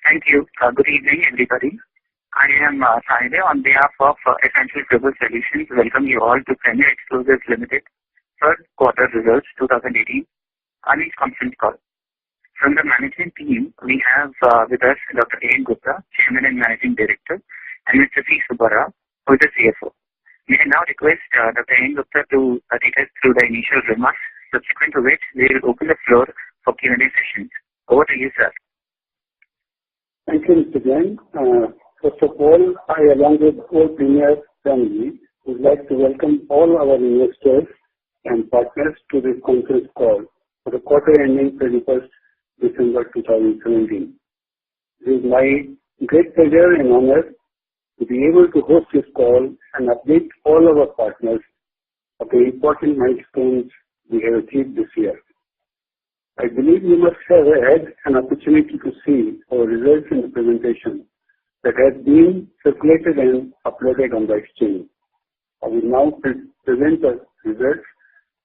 Thank you. Good evening, everybody. I am Saide on behalf of Essential Global Solutions. Welcome you all to Premier Explosives Limited third quarter results 2018 earnings conference call. From the management team, we have with us Dr. A. Gupta, Chairman and Managing Director, and Mr. C. Subbarao, who is the CFO. We can now request Dr. A. Gupta to take us through the initial remarks, subsequent to which we will open the floor for Q&A sessions. Over to you, sir. Thank you, Mr. Jain. First of all, I, along with whole Premier family, would like to welcome all our investors and partners to this conference call for the quarter ending 31st December 2017. It is my great pleasure and honor to be able to host this call and update all our partners of the important milestones we have achieved this year. I believe you must have had an opportunity to see our results in the presentation that has been circulated and uploaded on the exchange. I will now present the results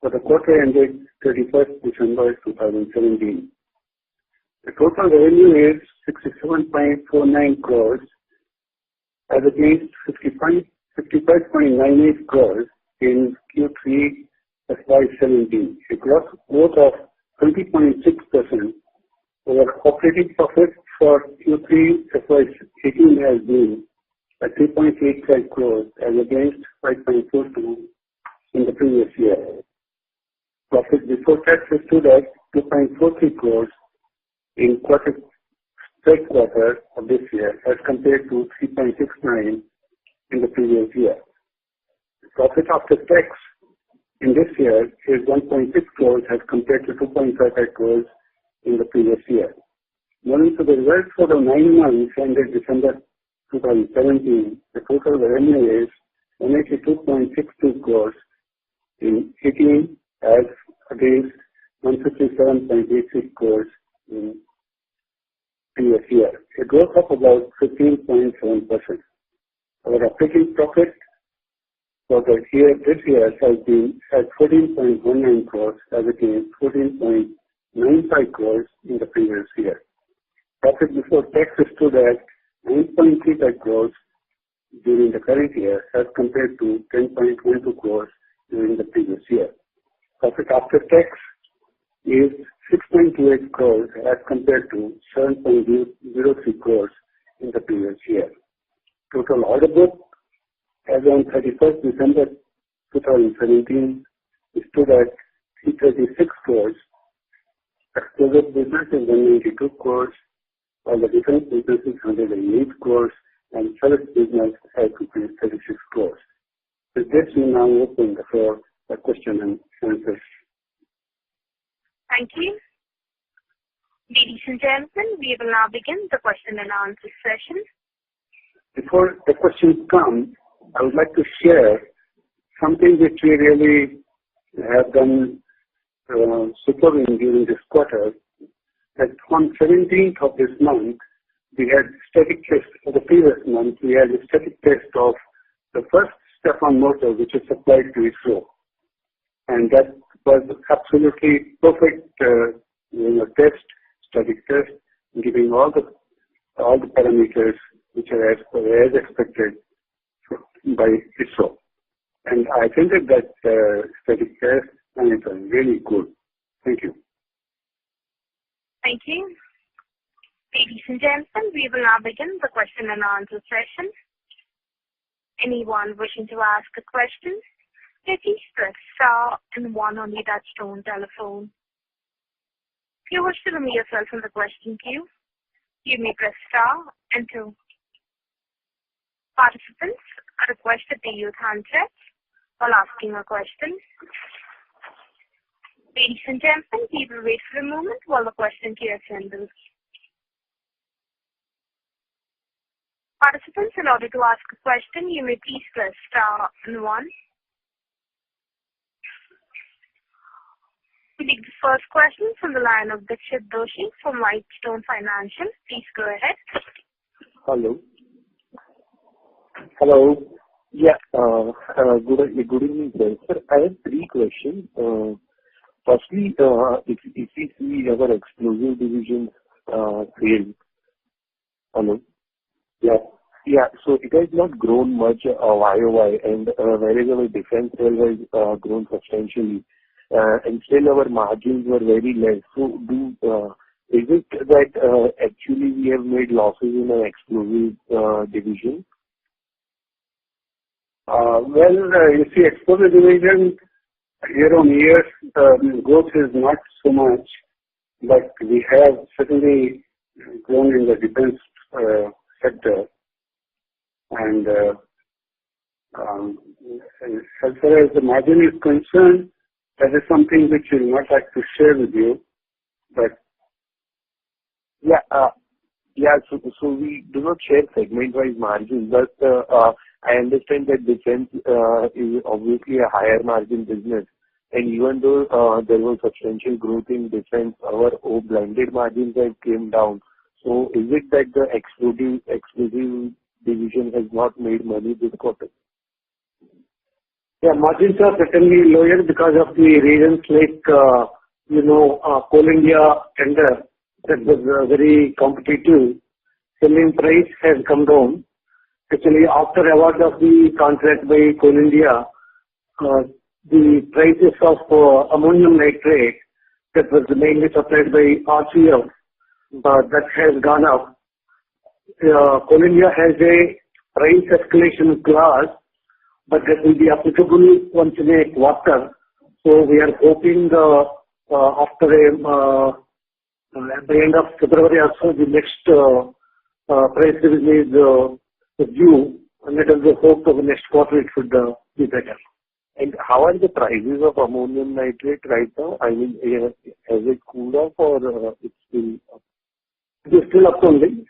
for the quarter ended 31st December 2017. The total revenue is 67.49 crores as against 55.98 crores in Q3 FY17, a growth of 20.6%. Our operating profit for Q3 FY18 has been at 3.85 crores as against 5.42 in the previous year. Profit before tax stood at 2.43 crores in third quarter of this year as compared to 3.69 in the previous year. Profit after tax in this year is 1.6 crores as compared to 2.55 crores in the previous year. Moving to the results for the 9 months ended December 2017, the total revenue is 182.62 crores in 18 as against 157.86 crores in previous year, a growth of about 15.7%. Our operating profit for the year this year has been at 14.19 crores as against 14.95 crores in the previous year. Profit before tax stood at 9.35 crores during the current year as compared to 10.12 crores during the previous year. Profit after tax is 6.28 crores as compared to 7.03 crores in the previous year. Total order book as on 31st December 2017 stood at 336 crores. Explosive business is 192 crores, while the defense business is 108 crores, and service business has increased 36 crores. With this, we now open the floor for question and answers. Thank you. Ladies and gentlemen, we will now begin the question and answer session. Before the questions come, I would like to share something which we really have done superbly during this quarter. That on 17th of this month, we had static test. For the previous month, we had a static test of the first step-on motor, which is supplied to ISRO, and that was absolutely perfect. Test, static test, giving all the parameters which are as expected by ISRO. And I attended that static test, and it was really good. Thank you. Thank you. Ladies and gentlemen, we will now begin the question and answer session. Anyone wishing to ask a question, please press star and 1 on your touchtone telephone. If you wish to remove yourself from the question queue, you may press star and 2. Participants are requested to use handsets while asking a question. Ladies and gentlemen, we will wait for a moment while the question queue assembles. Participants, in order to ask a question, you may please press star and 1. We take the first question from the line of Dikshit Doshi from Whitestone Financial. Please go ahead. Hello. Hello. Yeah. Good evening, sir. I have 3 questions. Firstly, if we see our explosive division sales, Hello? Yeah. Yeah. So it has not grown much YOY, and whereas our defense sales has grown substantially, and still our margins were very less. So is it that actually we have made losses in our explosive division? You see, exposure division year-on-year growth is not so much, but we have certainly grown in the defense sector. And as far as the margin is concerned, that is something which we would not like to share with you. But So we do not share segment-wise margins, but I understand that defense is obviously a higher margin business. And even though there was substantial growth in defense, our blended margins have came down. So is it that the explosive division has not made money this quarter? yeah, margins are certainly lower because of the reasons like, Coal India tender that was very competitive. Selling price has come down. Actually, after award of the contract by Coal India, the prices of ammonium nitrate that was mainly supplied by RCF, that has gone up. Coal India has a price escalation clause, but that will be applicable once in a quarter. So we are hoping after at the end of February also the next price revision is due, and let us hope for the next quarter it should be better. And how are the prices of ammonium nitrate right now? I mean, has it cooled off or it's still up? It is still up only.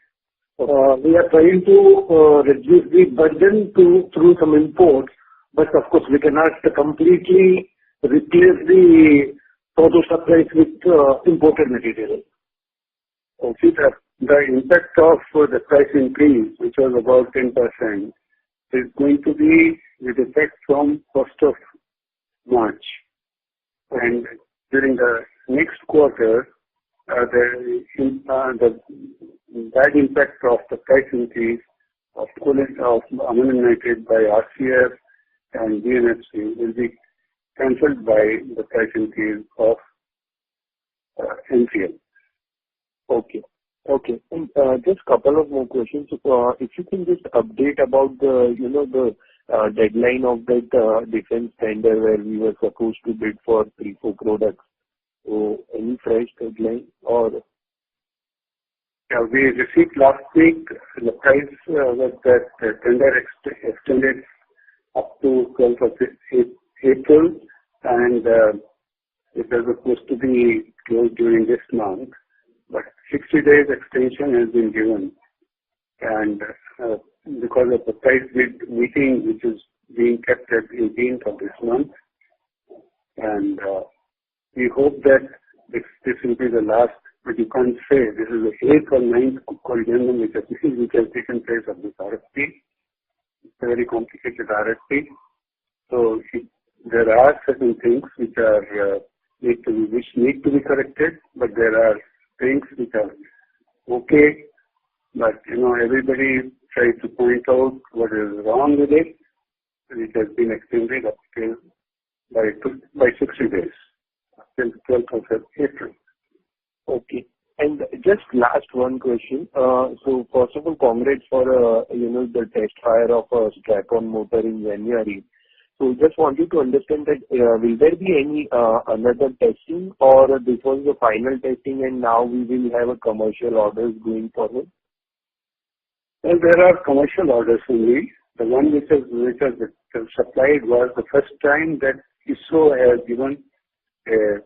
We are trying to reduce the burden through some imports, but of course we cannot completely replace the total supplies with imported material. See, the impact of the price increase, which was about 10%, is going to be with effect from 1st of March. And during the next quarter, the bad impact of the price increase of ammonium nitrate by RCF and DNFC will be cancelled by the price increase of NCL. Okay. And just a couple of more questions. If you can just update about the deadline of that defense tender where we were supposed to bid for 3-4 products. So any fresh deadline or? Yeah, we received last week the price that tender extended up to 12th of April, and it was supposed to be closed during this month, but 60 days extension has been given. And because of the price bid meeting, which is being kept at 18th of this month, and we hope that this will be the last, but you can't say this is the 8th or 9th corrigendum which has taken place of this RFP. It's a very complicated RFP. So there are certain things which are need to be corrected, but there are things which are okay. But everybody tries to point out what is wrong with it, which has been extended up till by 60 days, till 12th of April. Okay. And just last one question. So first of all, congrats for the test fire of a strap-on motor in January. So just wanted to understand that will there be any another testing, or this was the final testing and now we will have a commercial orders going forward? Well, there are commercial orders only. The one which was supplied was the first time that ISRO has given a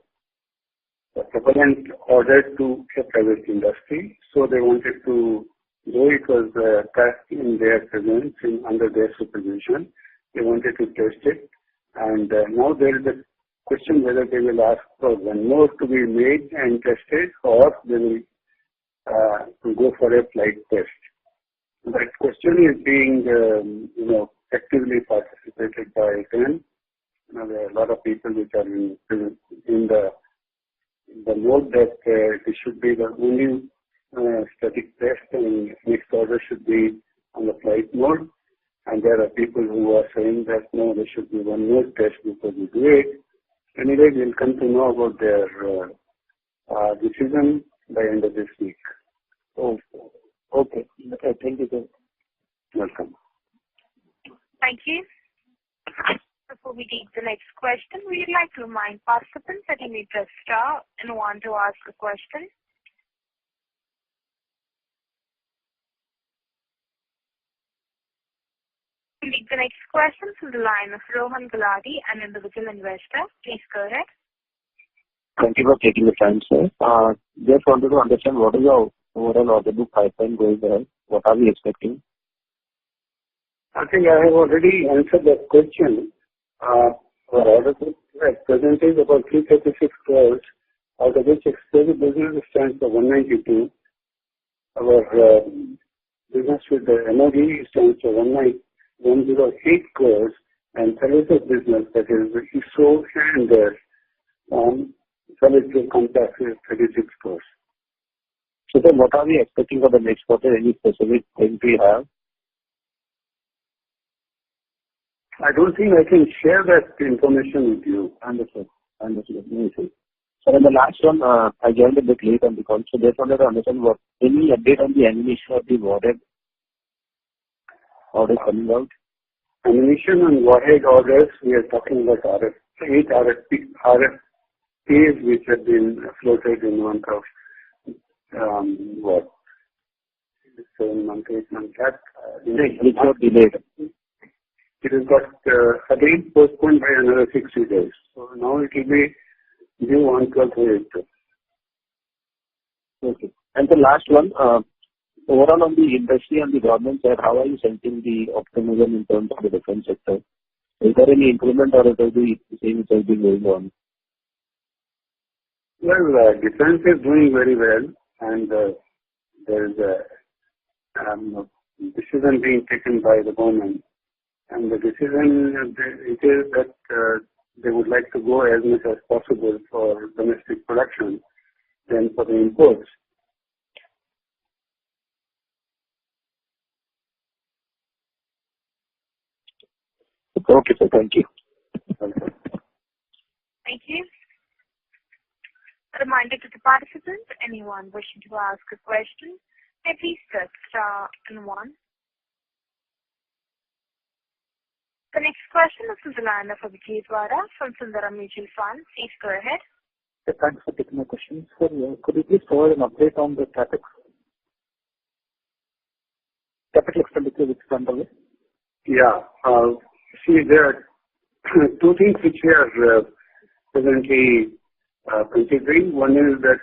propellant order to a private industry. So they wanted to, though it was cast in their presence, under their supervision, they wanted to test it. And now there is a question whether they will ask for one more to be made and tested, or they will go for a flight test. That question is being, actively participated by them. There are a lot of people which are in the mode that it should be the only static test, and next order should be on the flight mode. And there are people who are saying that no, there should be one more test before we do it. Anyway, we'll come to know about their decision by end of this week. Oh, okay. Thank you, sir. Welcome. Thank you. Before we take the next question, we would like to remind participants that you may press star and one to ask a question. We take the next question from the line of Rohan Gulati, an individual investor. Please go ahead. Thank you for taking the time, sir. Just wanted to understand what is our overall order book pipeline going ahead. What are we expecting? I think I have already answered that question. Our order book at present is about 336 crores, out of which exclusive business stands for 192. Our business with the MOD stands for 108 crores, and services business, that is ISRO and solid contracts, is 36 crores. So then what are we expecting for the next quarter? Any specific things we have? I don't think I can share that information with you. Understood. So in the last one, I joined a bit late on the call, so just wanted to understand any update on the ammunition of the warhead orders coming out? Ammunition and warhead orders, we are talking about 8 RFPs which have been floated in month of 7 months, 8 months back. Which were delayed. It has got again postponed by another 60 days. So now it will be due on 12th April. Okay. And the last one, overall on the industry and the government side, how are you sensing the optimism in terms of the defense sector? Is there any improvement or it will be the same which has been going on? Well, defense is doing very well, and there is a decision being taken by the government. And the decision it is that they would like to go as much as possible for domestic production than for the imports. Okay, sir. Thank you. Thank you. A reminder to the participants, anyone wishing to ask a question, may please press star and one. The next question is from the line of Abhijit Vara from Sundaram Mutual Fund. Please go ahead. Thanks for taking my question. Sir, could you please provide an update on the capital expenditure which is underway? Yeah. See, there are 2 things which we are presently considering. One is that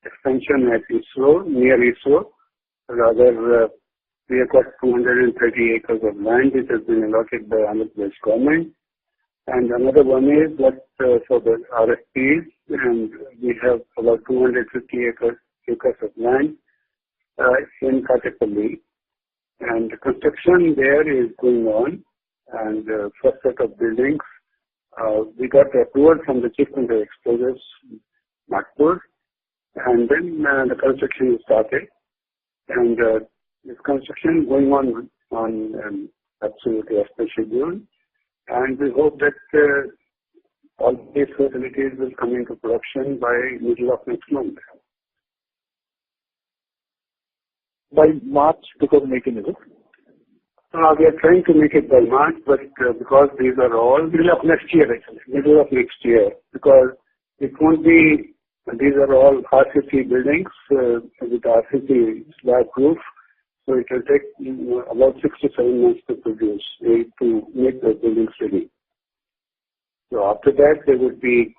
expansion at ISRO, near ISRO. Rather, we have got 230 acres of land which has been allotted by Andhra Pradesh government. And another one is that for the RFPs, and we have about 250 acres of land in Kattepalli. And the construction there is going on, and first set of buildings. We got approval from the Chief Control Explosives, Nagpur, and then the construction started. And this construction is going on absolutely as per schedule. And we hope that all these facilities will come into production by middle of next month. By March 2018, is it? We are trying to make it by March, but because these are all Middle of next year, actually. Middle of next year, because it won't be, these are all RCC buildings with RCC slab roof, so it will take about 6 to 7 months to produce, to make the buildings ready. So after that, there would be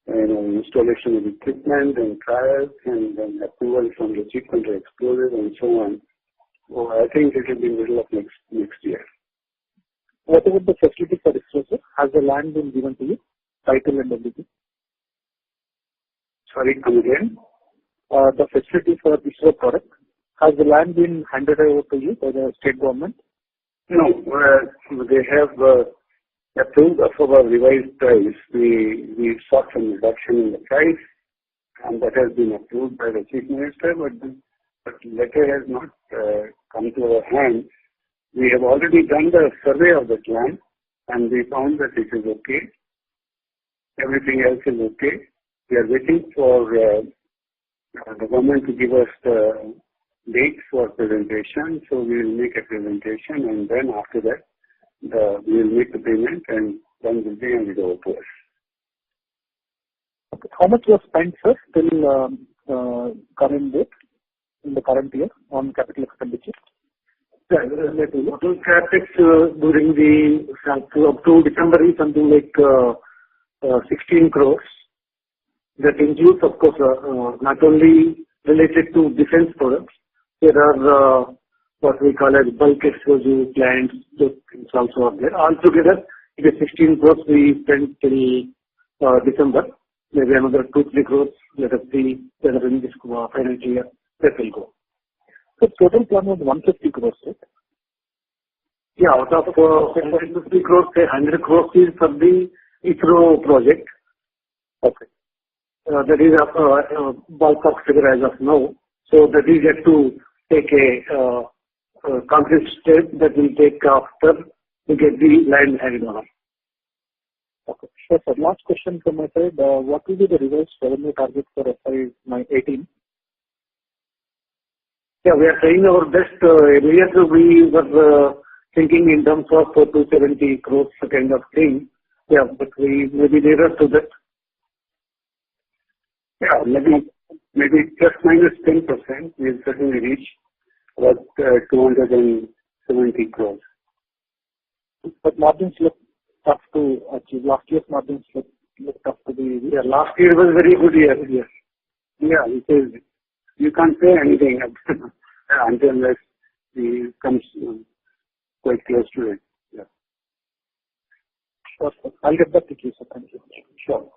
installation of equipment and trials, and then approval from the Chief Control Explosives and so on. So I think it will be middle of next year. What about the facility for ISRO? Has the land been given to you? Title and everything? Sorry, come again? The facility for ISRO product, has the land been handed over to you by the state government? No, they have approved of our revised price. We sought some reduction in the price, and that has been approved by the Chief Minister, but letter has not come to our hand. We have already done the survey of the land, and we found that it is okay. Everything else is okay. We are waiting for the government to give us the date for presentation. So we will make a presentation, and then after that, we will make the payment, and then will be handed over to us. Okay. How much was spent, sir, till current date, in the current year, on capital expenditure? Total capex during the up to December is something like 16 crores. That includes, of course, not only related to defense products. There are what we call as bulk explosive plants. Those things also are there. Altogether, it is 16 crores we spent till December. Maybe another 2-3 crores. Let us see whether in this financial year that will go. So total plan was 150 crores, right? Yeah, out of 150 crores, 100 crores is for the ISRO project. Okay. That is a ballpark figure as of now. So that is yet to take a concrete step that will take after we get the land handed over. Okay. Sure, sir. Last question from my side. What will be the revised revenue target for FY18? Yeah, we are trying our best. Earlier we were thinking in terms of 270 crores kind of thing. Yeah, but we may be nearer to that. Yeah, maybe plus minus 10%. We will certainly reach about 270 crores. But margins look tough to achieve. Last year's margins look tough to be. Yeah, last year was a very good year. Yes. Yeah, it is. You can't say anything until it comes quite close to it. Yeah. Sure, sir. I'll get back to you, sir. Thank you. Sure.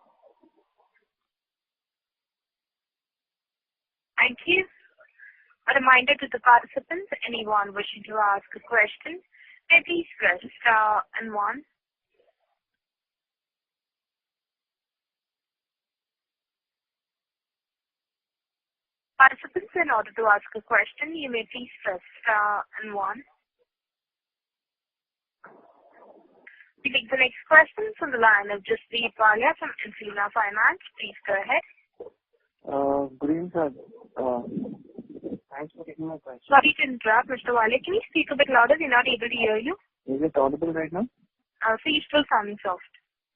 Thank you. A reminder to the participants, anyone wishing to ask a question, may please press star and 1. Participants, in order to ask a question, you may please press star and 1. We take the next question from the line of Jaspreet Walia from Infina Finance. Please go ahead. Good evening, sir. Thanks for taking my question. Sorry to interrupt, Mr. Walia. Can you speak a bit louder? We're not able to hear you. Is it audible right now? So you're still sounding soft.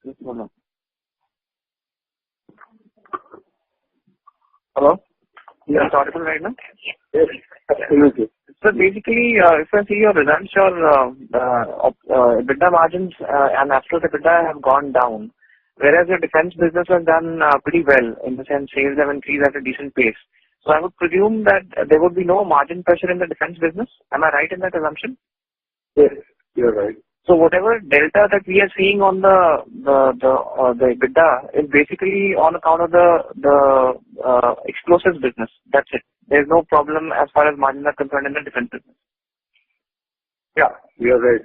Just hold on. Hello? Yeah. Is it audible right now? Yes, absolutely. So basically, if I see your results, your EBITDA margins and absolute EBITDA have gone down, whereas your defense business has done pretty well, in the sense sales have increased at a decent pace. So I would presume that there would be no margin pressure in the defense business. Am I right in that assumption? Yes, you're right. So whatever delta that we are seeing on the EBITDA is basically on account of the explosives business. That's it. There's no problem as far as margins are concerned in the defense business. Yeah, you're right.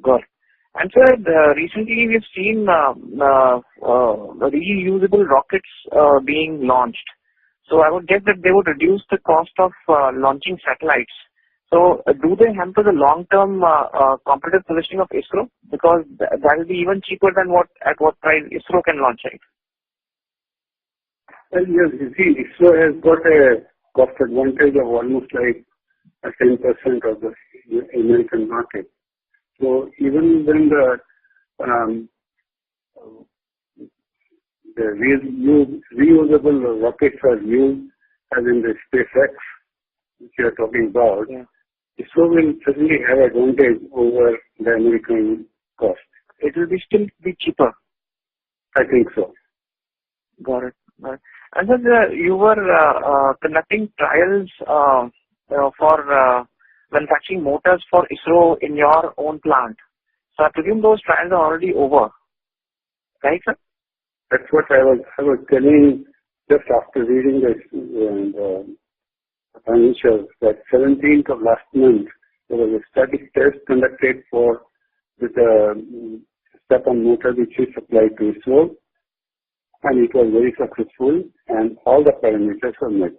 Got it. And sir, recently we've seen reusable rockets being launched. So I would guess that they would reduce the cost of launching satellites. So do they hamper the long-term competitive positioning of ISRO? Because that will be even cheaper than at what price ISRO can launch, right? Well, yes, you see, ISRO has got a cost advantage of almost like 10% of the American market. So even when the reusable rockets are used, as in the SpaceX, which you are talking about, yeah, ISRO will certainly have advantage over the American cost. It will still be cheaper. I think so. Got it. And then you were conducting trials for manufacturing motors for ISRO in your own plant. So I presume those trials are already over, right, sir? That's what I was telling just after reading the financials, that 17th of last month there was a static test conducted with a step-on motor which is supplied to ISRO, and it was very successful, and all the parameters were met.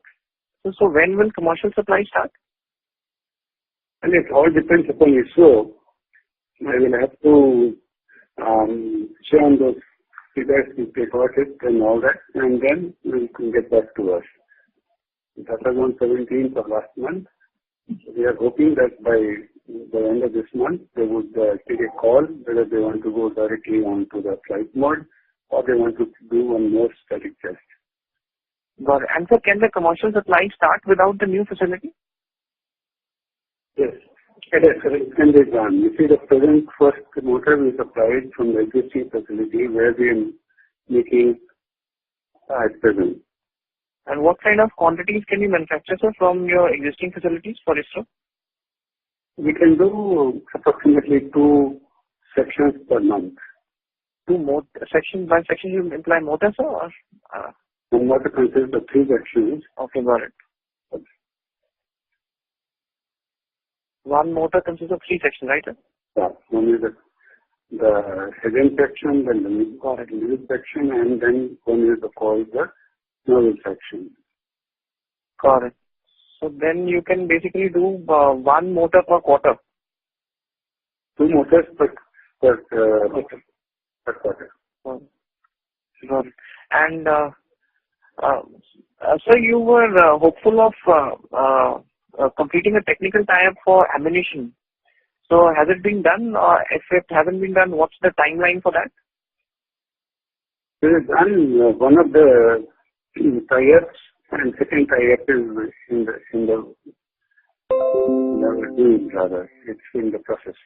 So when will commercial supply start? And it all depends upon ISRO. I will have to share on those figures if they got it and all that, and then we can get back to us. That was on 17th of last month. We are hoping that by the end of this month, they would take a call whether they want to go directly onto the flight mode or they want to do one more static test. Got it. And so can the commercial supply start without the new facility? Yes, it can be done. You see, the present first motor we supplied from the existing facility where we are making at present. And what kind of quantities can you manufacture, sir, from your existing facilities for ISRO? We can do approximately 2 sections per month. Section by section you imply motors, sir? Or, The motor consists of 3 sections. okay, got it. One motor consists of 3 sections, right, sir? Yeah, one is the head end section, then the middle section, and then one is called the nozzle section. Got it. So then you can basically do 1 motor per quarter. 2 motors per quarter. Got it. And sir, you were hopeful of completing a technical tie-up for ammunition. So has it been done, or if it hasn't been done, what's the timeline for that? We have done one of the tie-ups, and second tie-up is in the doing rather. It's in the process.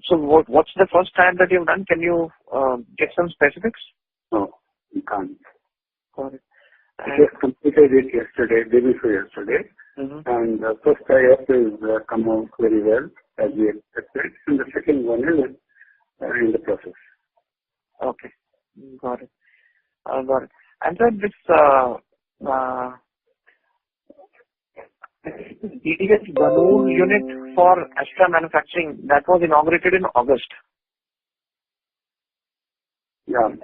So what's the first tie-up that you've done? Can you get some specifics? No, we can't. Got it. We just completed it yesterday, day before yesterday. Mm-hmm. And the first tie-up is come out very well as we expected, and the second one is in the process. Okay, got it. Got it. And so this DTS balloon unit for Astra manufacturing, that was inaugurated in August. Yeah.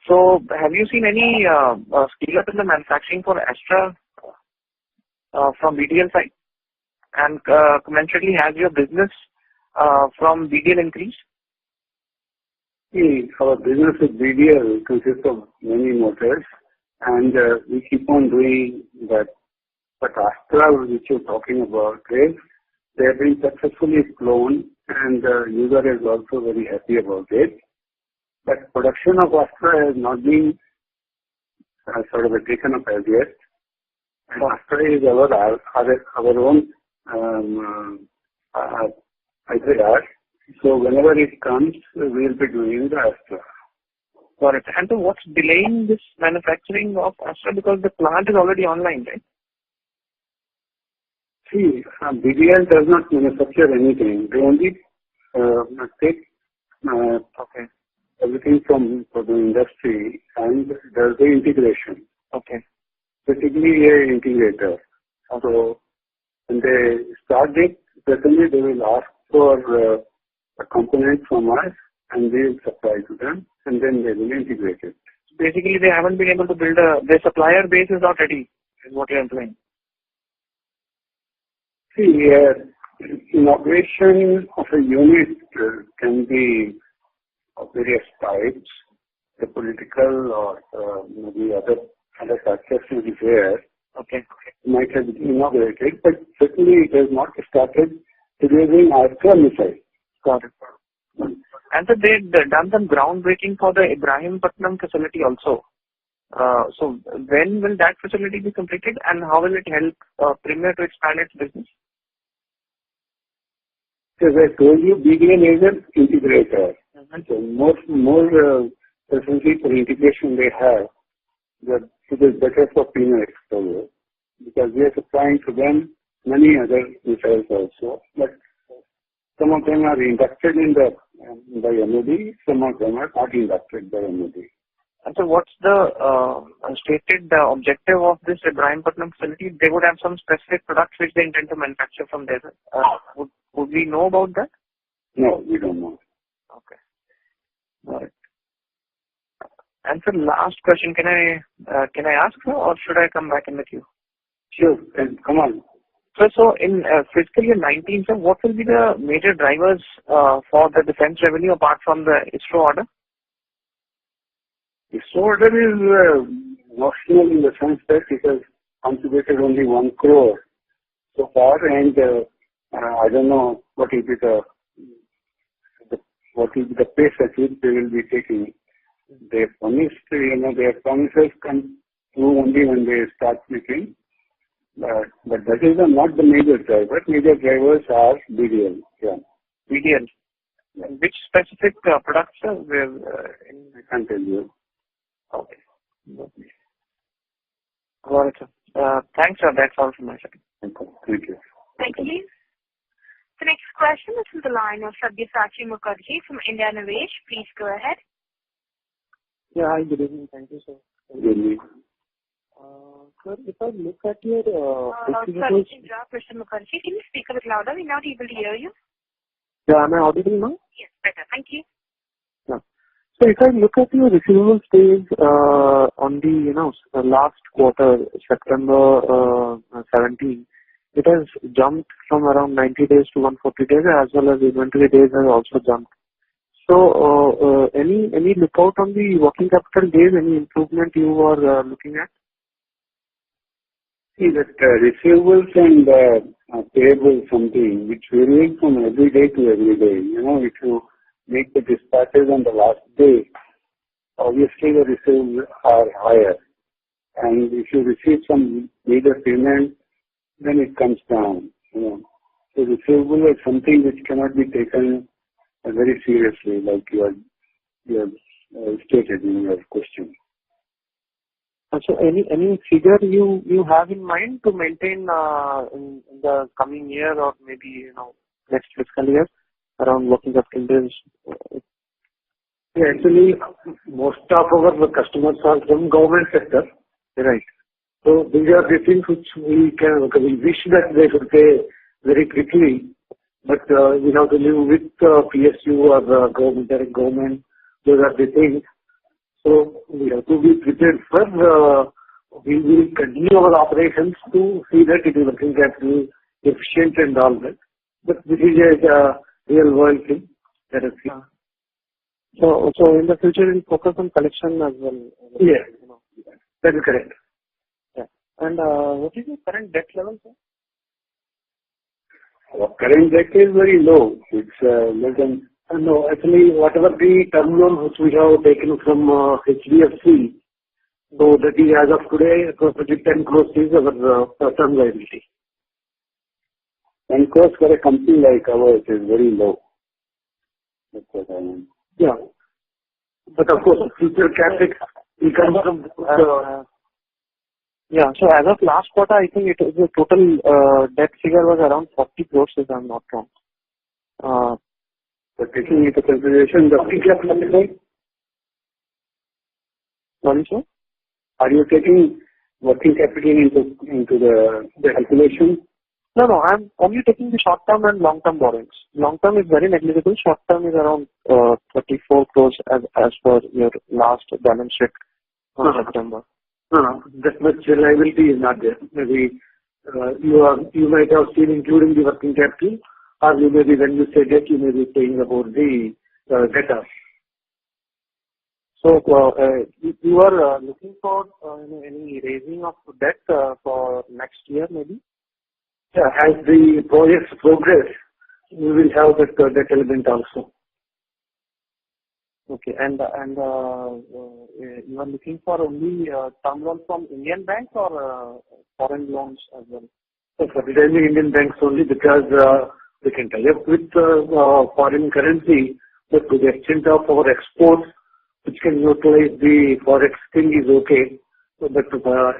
So have you seen any scale up in the manufacturing for Astra from BDL side? And commensurately, has your business from BDL increased? See, our business with BDL consists of many motors, and we keep on doing that. But Astra, which you're talking about, is they have been successfully flown, and the user is also very happy about it. But production of Astra has not been sort of taken up as yet. And Astra is our own IPR. So whenever it comes, we'll be doing the Astra. Got it. And so what's delaying this manufacturing of Astra? Because the plant is already online, right? See, BDL does not manufacture anything. They only take everything from the industry and does the integration. Okay. Basically, an integrator. Okay. So when they start it, certainly they will ask for a component from us, and we will supply to them, and then they will integrate it. Basically, they haven't been able to build their supplier base is not ready, is what you're implying. See, inauguration of a unit can be of various types. The political or maybe other factors will be there. Okay. It might have been inaugurated, but certainly it has not started producing Astra missile. Got it. And so they've done some groundbreaking for the Ibrahimpatnam facility also. So when will that facility be completed, and how will it help Premier to expand its business? As I told you, BDL is an integrator. Mm-hmm. So more facility for integration they have, that it is better for Premier exposure, because we are supplying to them many other missiles also. But some of them are inducted in by MOD, some of them are not inducted by MOD. And so what's the stated objective of this Ibrahimpatnam facility? They would have some specific products which they intend to manufacture from there. Would we know about that? No, we don't know. Okay. Got it. And sir, last question, can I ask, sir, or should I come back in the queue? Sure, and come on. So in fiscal year 19, sir, what will be the major drivers for the defense revenue apart from the ISRO order? ISRO order is notional in the sense that it has contributed only 1 crore so far, and I don't know what will be the pace at which they will be taking. They promised, their promises come true only when they start making. But that is not the major driver. Major drivers are BDL. Yeah. BDL. Yeah. Which specific products, sir? I can't tell you. Okay. Got it, sir. Thanks, sir. That's all from my side. Thank you. Thank you. The next question is from the line of Sabyasachi Mukherjee from India Nivesh. Please go ahead. Yeah, hi, good evening. Thank you, sir. Good evening. Sir, if I look at your Sorry to interrupt, Mr. Mukherjee. Can you speak a bit louder? We're not able to hear you. Yeah, am I audible now? Yes, better. Thank you. Yeah. So if I look at your receivables days on the last quarter, September 17, it has jumped from around 90 days to 140 days, as well as inventory days has also jumped. So any lookout on the working capital days? Any improvement you are looking at? See that receivables and payables something which varies from every day to every day. If you make the dispatches on the last day, obviously the receivables are higher. And if you receive some major payment, then it comes down. So receivable is something which cannot be taken very seriously, like you have stated in your question. So any figure you have in mind to maintain in the coming year or maybe next fiscal year around working capital days? Yeah, actually, most of our customers are from government sector. Right. So these are the things which we wish that they should pay very quickly, but we have to live with PSU or direct government. Those are the things. So we have to be prepared for. We will continue our operations to see that it is working capital efficient and all that. But this is a real world thing. Let us see. So in the future, we'll focus on collection as well. Yes, that is correct. Yeah. And what is your current debt level, sir? Our current debt is very low. It's less than. No, actually, whatever the term loan which we have taken from HDFC, so that is as of today, approximately 10 crores is our term liability. 10 crores for a company like ours is very low. That's what I mean. Yeah. But of course, future CapEx will come from. Yeah, so as of last quarter, I think the total debt figure was around 40 crores, if I'm not wrong. But taking into consideration the working capital, sorry, sir? Are you taking working capital into the calculation? No, I'm only taking the short-term and long-term borrowings. Long-term is very negligible. Short-term is around 34 crores as per your last balance sheet on September. No, that much liability is not there. Maybe you might have seen including the working capital, or you may be, when you say debt, you may be saying about the debtors. So you are looking for any raising of debt for next year, maybe? Yeah, as the projects progress, we will have that debt element also. Okay, and you are looking for only term loans from Indian banks or foreign loans as well? So for the time being, Indian banks only, because we can tie up with foreign currency, but to the extent of our exports, which can utilize the forex thing is okay. So, but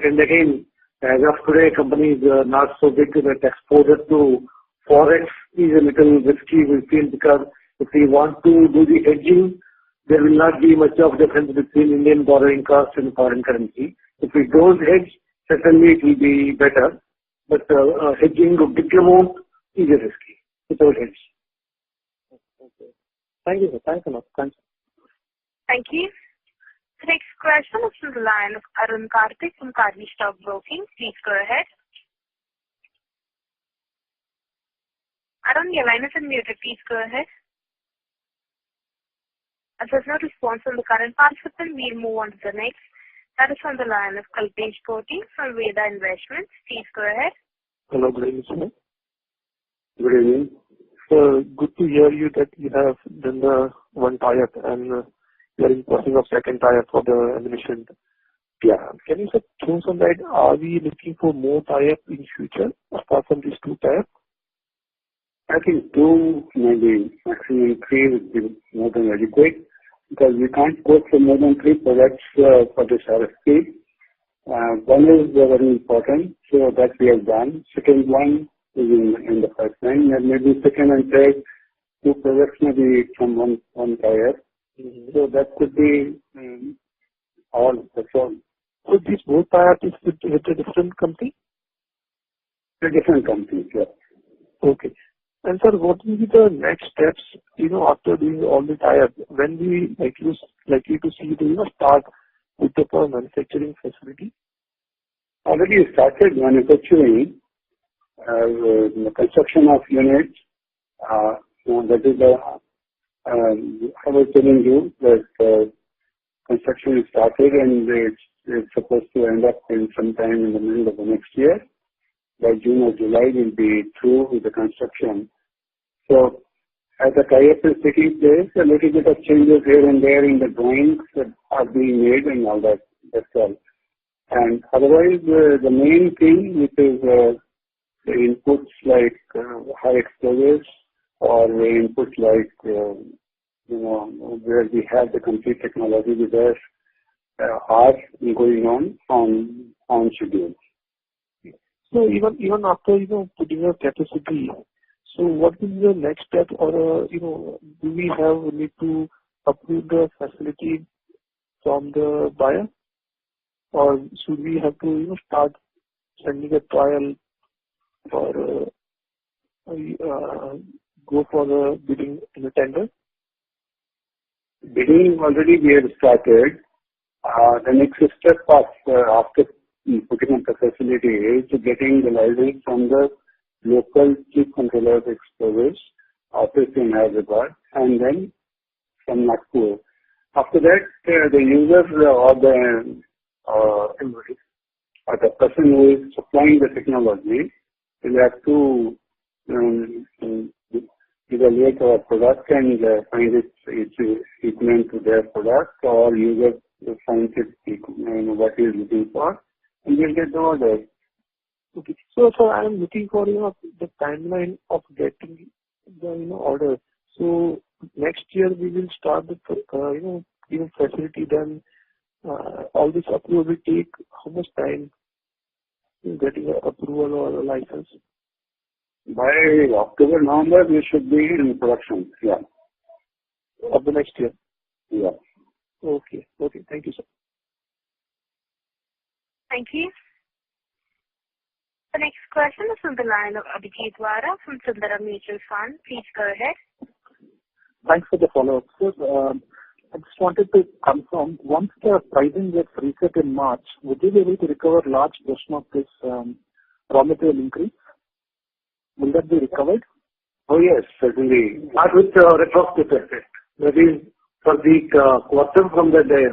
and again, as of today, company is not so big that exposure to forex is a little risky, we feel, because if we want to do the hedging, there will not be much of difference between Indian borrowing cost and foreign currency. If we don't hedge, certainly it will be better. But hedging of big amount is risky without hedge. Okay. Thank you, sir. Thanks a lot. Thanks. Thank you. The next question is from the line of Arun Karthik from Karvi Stock Broking. Please go ahead. Arun, your line is unmuted. Please go ahead. As there's no response from the current participant, we'll move on to the next. That is on the line of Kalpesh Koti from Veda Investments. Please go ahead. Hello, good evening, sir. Good evening. So good to hear you that you have done the one tie-up and you are in process of second tie-up for the ammunition. Yeah. Can you throw some light? Are we looking for more tie-up in future apart from these two tie-up? I think 2, maybe maximum 3 would be more than adequate because we can't go for more than 3 products for this RFP. One is very important, so that we have done. Second one is in the pipeline, and maybe second and third 2 products maybe from one tie-up. So that could be all. That's all. So these both tie-up is with a different company? A different company, yeah. Okay. And sir, what will be the next steps, after doing all the tie-up? When we likely to see the, start with the manufacturing facility? Already started manufacturing the construction of units. That is I was telling you that construction is started and it's supposed to end up in sometime in the middle of the next year. By June or July, we'll be through with the construction. So, as the tie-up is taking place, a little bit of changes here and there in the drawings that are being made and all that. That's all. And otherwise, the main thing, which is the inputs like high explosives or the inputs like, where we have the complete technology with us, are going on schedule. So even after, putting a capacity, so what is the next step or, do we need to approve the facility from the buyer? Or should we have to, start sending a trial or go for the bidding in the tender? Bidding already we have started. The next step after putting up the facility is getting the license from the local chief controller of explosives office in Hyderabad and then from Nagpur. After that, the users or the person who is supplying the technology will have to evaluate our product and find it's equivalent to their product, or user finds it what he is looking for, and we'll get the order. Okay. So I am looking for the timeline of getting the order. So next year we will start the facility. Then all this approval will take how much time in getting an approval or a license? By October, November, we should be in production. Yeah. Of the next year. Yeah. Okay. Thank you, sir. Thank you. The next question is from the line of Abhijit Wara from Sundaram Mutual Fund. Please go ahead. Thanks for the follow-up. Sir, I just wanted to confirm, once the pricing gets reset in March, would you be able to recover large portion of this raw material increase? Will that be recovered? Oh yes, certainly. Not with retrospective effect. That is for the quarter from the day.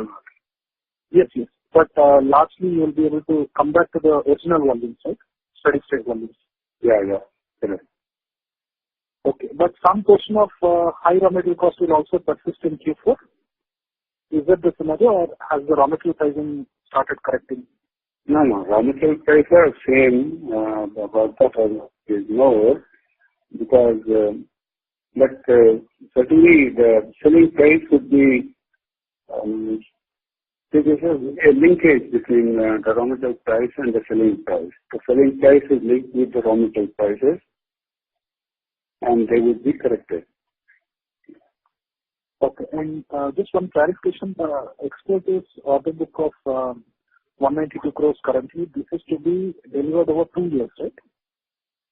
Yes. But largely you will be able to come back to the original volumes, right? Steady state volumes. Yeah. Correct. Okay. But some portion of high raw material cost will also persist in Q4? Is that the scenario, or has the raw material pricing started correcting? No. Raw material prices are same. About that is more because, but certainly the selling price would be. There is a linkage between the raw material price and the selling price. The selling price is linked with the raw material prices, and they would be corrected. Okay. And just one clarification, the exporters order book of 192 crores currently, this is to be delivered over 2 years, right?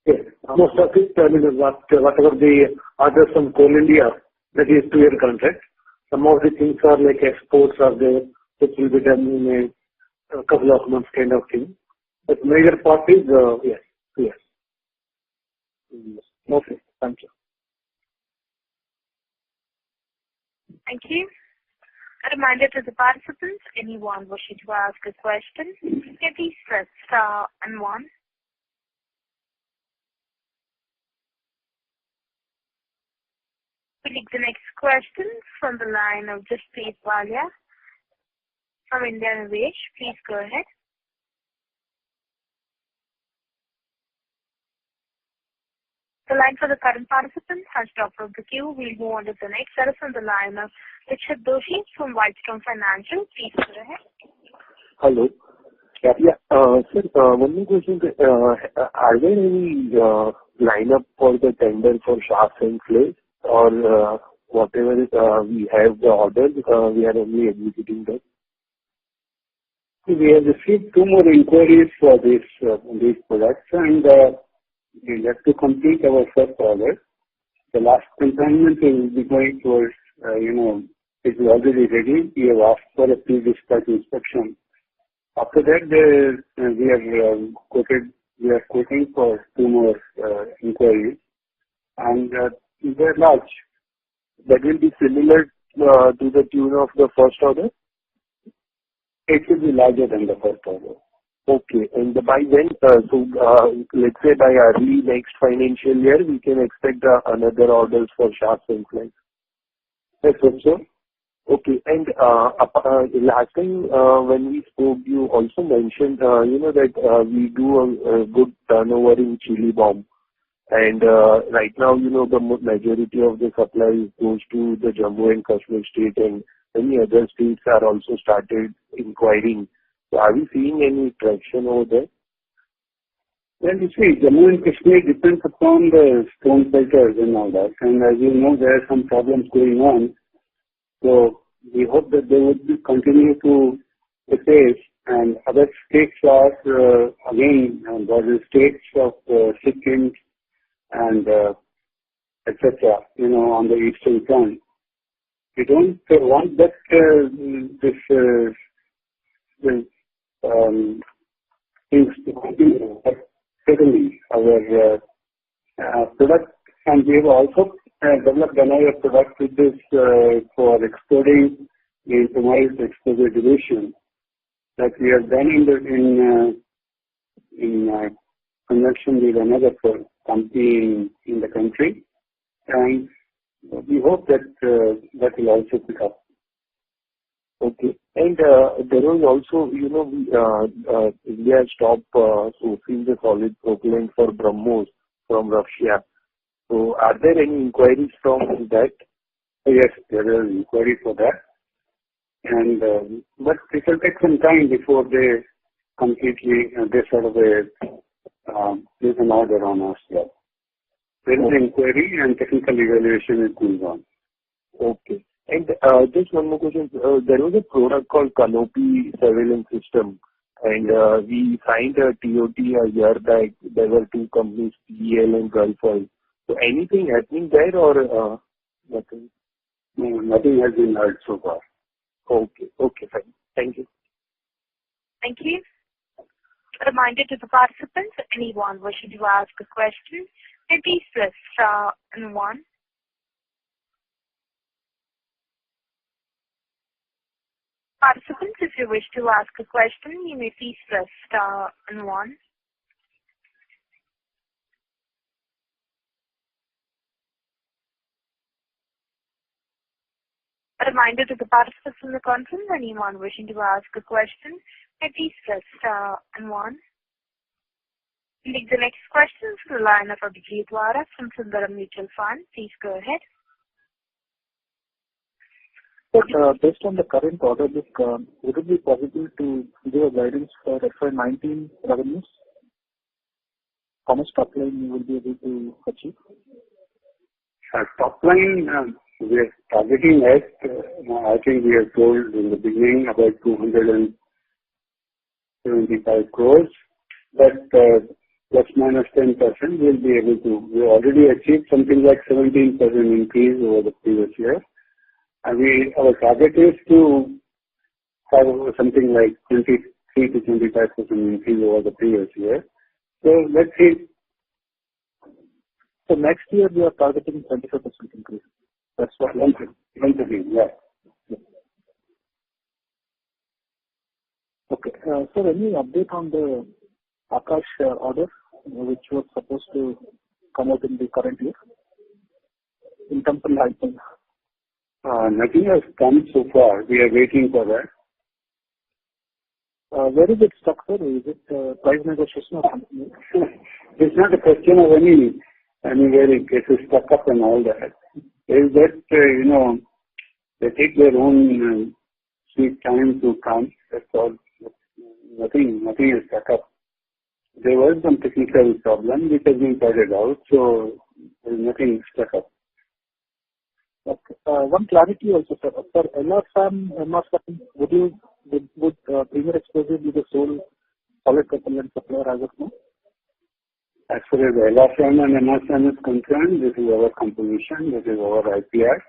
Yes. Most of it, whatever the orders from Coal India, that is 2-year contract. Some of the things are like exports are there, It will be done in a couple of months kind of thing. But major part is, yes, yes. Okay, thank you. Thank you. A reminder to the participants, anyone wishing to ask a question, please press star and 1. We take the next question from the line of Q3FY18 from India Innovation. Please go ahead. The line for the current participant has dropped from the queue. We'll move on to the next. That is on the line of Richard Doshi from Whitestone Financial. Please go ahead. Hello. Sir, one more question. Are there any lineup for the tender for shafts and flares, or whatever we have the orders, we are only executing that? We have received 2 more inquiries for these products, and we have to complete our first order. The last consignment will be going towards, it is already ready. We have asked for a pre-dispatch inspection. After that, we are quoting for 2 more inquiries, and they are large. That will be similar to the tune of the first order? It will be larger than the first order. Okay. And by when, let's say by early next financial year, we can expect another orders for shafts and flares? Yes, sir. Okay. And last time when we spoke, you also mentioned, that we do a good turnover in chili bomb. And right now, the majority of the supply goes to the Jammu and Kashmir state, and many other states are also started inquiring. So are we seeing any traction over there? Well, you see, Jammu and Kashmir depends upon the stone filters and all that. And as you know, there are some problems going on. So we hope that they would continue to face. And other states are, again, border states of Sikkim and etc., on the eastern front. We don't want that things to continue. But certainly, our product, and we have also developed another product which is for exporting in Tomorrow's Exposure Division that we have done in connection with another company in the country, and we hope that that will also pick up. Okay. And there was also, India stopped sourcing the solid propellant for BrahMos from Russia. So are there any inquiries from that? Yes, there is inquiry for that. And but it will take some time before they completely, place an order on us. Yeah. There is an inquiry and technical evaluation is going on. Okay. And just one more question. There was a product called Canopy Surveillance System, and we signed a TOT a year back. There were 2 companies, PEL and Gulf Oil. So anything happening there or nothing? No, nothing has been heard so far. Okay, fine. Thank you. Thank you. A reminder to the participants, anyone wishing to ask a question, please press star and 1. Participants, if you wish to ask a question, you may please press star and 1. A reminder to the participants in the conference, anyone wishing to ask a question, please press star and 1. We take the next question from the line of Abhijit Wara from Sundaram Mutual Fund. Please go ahead. But based on the current order book, would it be possible to give a guidance for FY19 revenues? How much top line you will be able to achieve? Top line, we are targeting at, I think we are told in the beginning about 275 crores, but plus minus 10% we'll be able to. We already achieved something like 17% increase over the previous year. And our target is to something like 23 to 25% increase over the previous year. So let's see. So next year we are targeting 25% increase. That's what once again, yeah. Okay. So any update on the Akash order, which was supposed to come out in the current year in terms of license? Nothing has come so far. We are waiting for that. Where is it stuck, sir? Is it price negotiation or something else? It's not a question of anywhere it gets stuck up and all that. It's that, they take their own sweet time to come. That's all. Nothing is stuck up. There was some technical problem which has been sorted out, so there's nothing stuck up. Okay. One clarity also, sir. For LRFAM, would Premier Explosives be the sole solid propellant supplier as of now? As far as LRFAM and MRFAM is concerned, this is our composition, this is our IPR,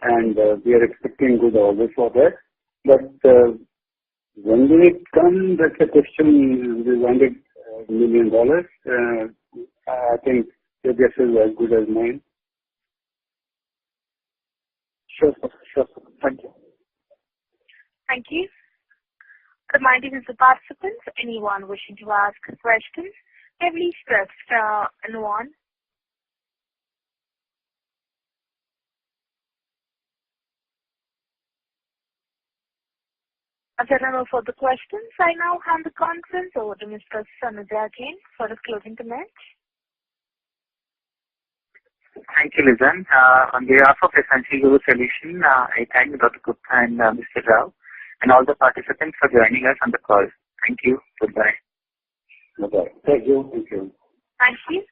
and we are expecting good orders for that. But when will it come? That's a question. We wanted $1 million. I think your guess is as good as mine. Sure, sir. Sure, sir. Thank you. Thank you. Reminding the participants, anyone wishing to ask a question, please press star and 1. As there are no further questions, I now hand the conference over to Mr. Sanjay Jain for his closing comments. Thank you, Lizan. On behalf of Essential Global Solutions, I thank Dr. Gupta and Mr. Rao and all the participants for joining us on the call. Thank you. Goodbye. Bye-bye. Thank you. Thank you. Thank you.